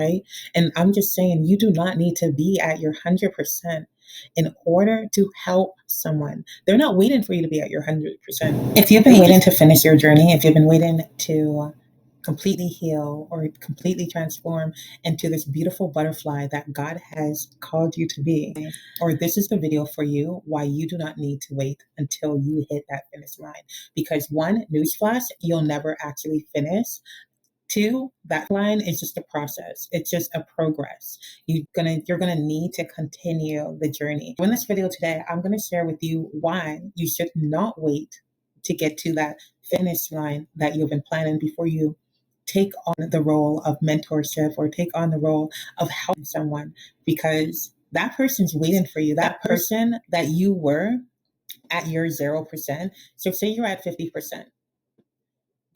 right? And I'm just saying, you do not need to be at your 100% in order to help someone. They're not waiting for you to be at your 100%. If you've been waiting to finish your journey, if you've been waiting to completely heal or completely transform into this beautiful butterfly that God has called you to be, or this is the video for you, why you do not need to wait until you hit that finish line. Because one, newsflash, you'll never actually finish. Two, that line is just a process. It's just a progress. You're gonna need to continue the journey. In this video today, I'm gonna share with you why you should not wait to get to that finish line that you've been planning before you take on the role of mentorship or take on the role of helping someone, because that person's waiting for you. That person that you were at your 0%. So say you're at 50%.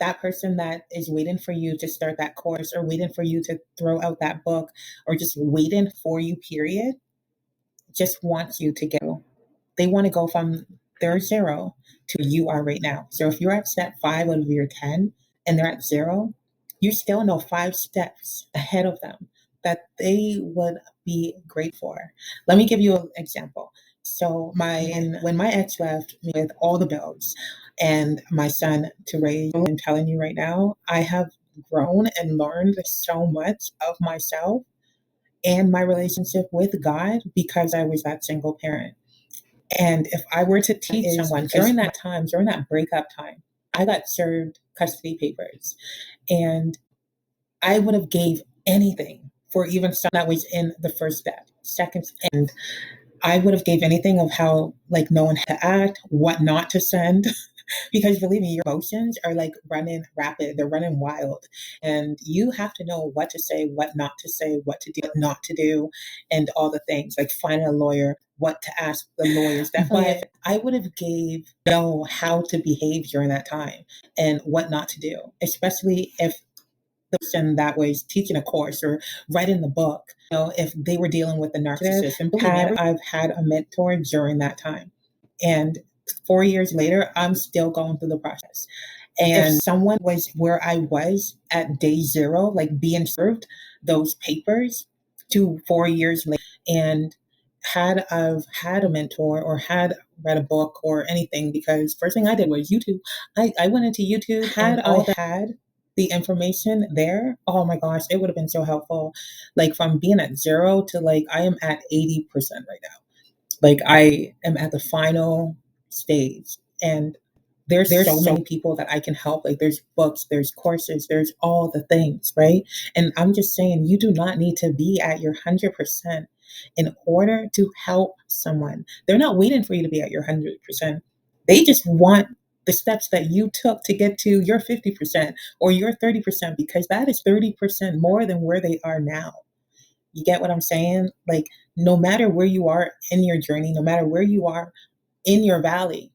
That person that is waiting for you to start that course or waiting for you to throw out that book or just waiting for you, period, just wants you to go. They want to go from their 0 to where you are right now. So if you're at step 5 out of your 10 and they're at 0, you still know 5 steps ahead of them that they would be great for. Let me give you an example. So when my ex left me with all the bills and my son to raise, I'm telling you right now, I have grown and learned so much of myself and my relationship with God because I was that single parent. And if I were to teach someone during that time, during that breakup time, I got served custody papers, and I would have gave anything for even something that was in the first step, second, and I would have gave anything of how like knowing how to act, what not to send. Because believe me, your emotions are like running rapid, they're running wild. And you have to know what to say, what not to say, what to do, what not to do, and all the things like finding a lawyer, what to ask the lawyers. Definitely, but I would have gave know how to behave during that time and what not to do, especially if the person that was teaching a course or writing the book, if they were dealing with a narcissist. And believe me, I've had a mentor during that time. And 4 years later, I'm still going through the process. And if someone was where I was at day 0, like being served those papers to 4 years later, and had I've had a mentor or had read a book or anything, because first thing I did was YouTube. I went into YouTube, had the information there, oh my gosh, it would have been so helpful. Like from being at 0 to like I am at 80% right now. Like I am at the final stage, and there's so many people that I can help. Like there's books, there's courses, there's all the things, right? And I'm just saying, you do not need to be at your 100% in order to help someone. They're not waiting for you to be at your 100%. They just want the steps that you took to get to your 50% or your 30%, because that is 30% more than where they are now. You get what I'm saying? Like, no matter where you are in your journey, no matter where you are in your valley,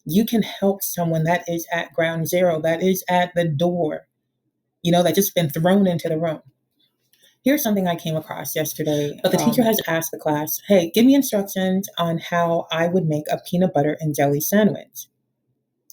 you can help someone that is at ground zero, that is at the door, that just been thrown into the room. Here's something I came across yesterday. But the teacher has asked the class, hey, give me instructions on how I would make a peanut butter and jelly sandwich.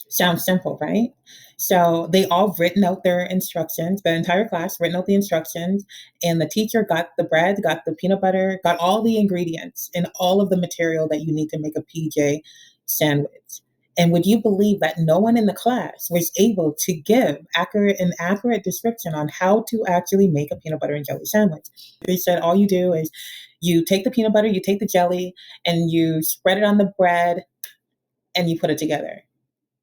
Sounds simple, right? So they all written out their instructions, the entire class written out the instructions, and the teacher got the bread, got the peanut butter, got all the ingredients and all of the material that you need to make a PJ sandwich. And would you believe that no one in the class was able to give an accurate description on how to actually make a peanut butter and jelly sandwich? They said all you do is you take the peanut butter, you take the jelly, and you spread it on the bread, and you put it together.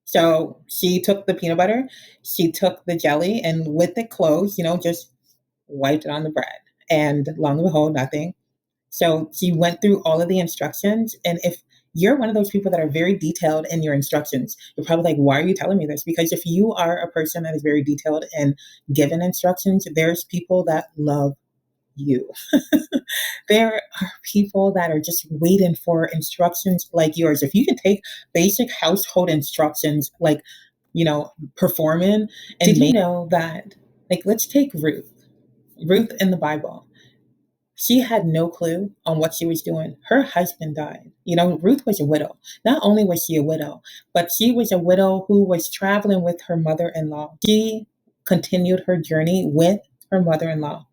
So she took the peanut butter, she took the jelly, and with it closed, just wiped it on the bread. And long and behold, nothing. So she went through all of the instructions. And if you're one of those people that are very detailed in your instructions, you're probably like, why are you telling me this? Because if you are a person that is very detailed and given instructions, there's people that love you. There are people that are just waiting for instructions like yours. If you can take basic household instructions, like, performing, and did you know that, like, let's take Ruth in the Bible. She had no clue on what she was doing. Her husband died. Ruth was a widow. Not only was she a widow, but she was a widow who was traveling with her mother-in-law. She continued her journey with her mother-in-law.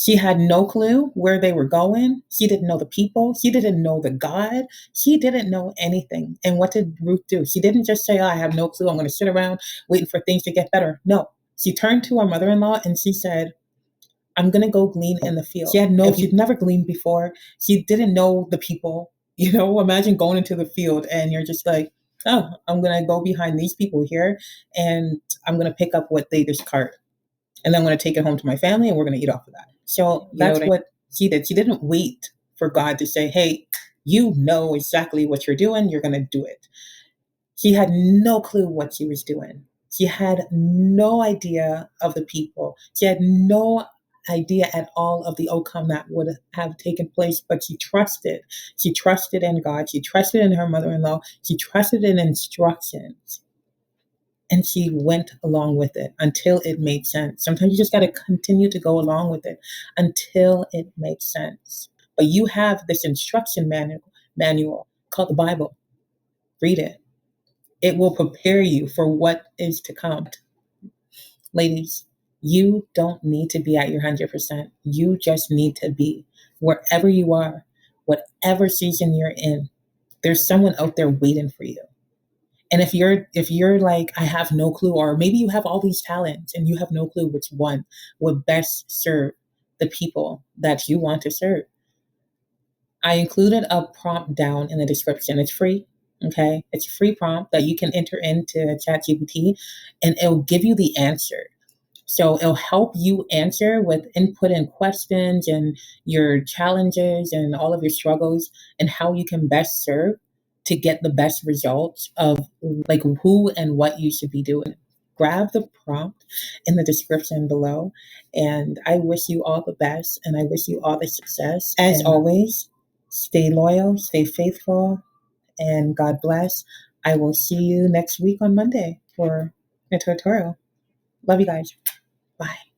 She had no clue where they were going. She didn't know the people. She didn't know the God. She didn't know anything. And what did Ruth do? She didn't just say, oh, I have no clue. I'm going to sit around waiting for things to get better. No. She turned to her mother-in-law and she said, I'm going to go glean in the field. She had no, she'd never gleaned before. She didn't know the people. Imagine going into the field and you're just like, oh, I'm going to go behind these people here and I'm going to pick up what they discard. And then I'm going to take it home to my family and we're going to eat off of that. So that's what she did. She didn't wait for God to say, hey, you know exactly what you're doing. You're going to do it. She had no clue what she was doing. She had no idea of the people. She had no idea at all of the outcome that would have taken place, but she trusted. She trusted in God. She trusted in her mother-in-law. She trusted in instructions. And she went along with it until it made sense. Sometimes you just got to continue to go along with it until it makes sense. But you have this instruction manual called the Bible. Read it. It will prepare you for what is to come. Ladies, you don't need to be at your 100%. You just need to be wherever you are, whatever season you're in. There's someone out there waiting for you. And if you're like, I have no clue, or maybe you have all these talents and you have no clue which one would best serve the people that you want to serve, I included a prompt down in the description. It's free. Okay. It's a free prompt that you can enter into ChatGPT and it'll give you the answer. So it'll help you answer with input and questions and your challenges and all of your struggles and how you can best serve to get the best results of like who and what you should be doing. Grab the prompt in the description below. And I wish you all the best and I wish you all the success. As always, stay loyal, stay faithful, and God bless. I will see you next week on Monday for a tutorial. Love you guys. Bye.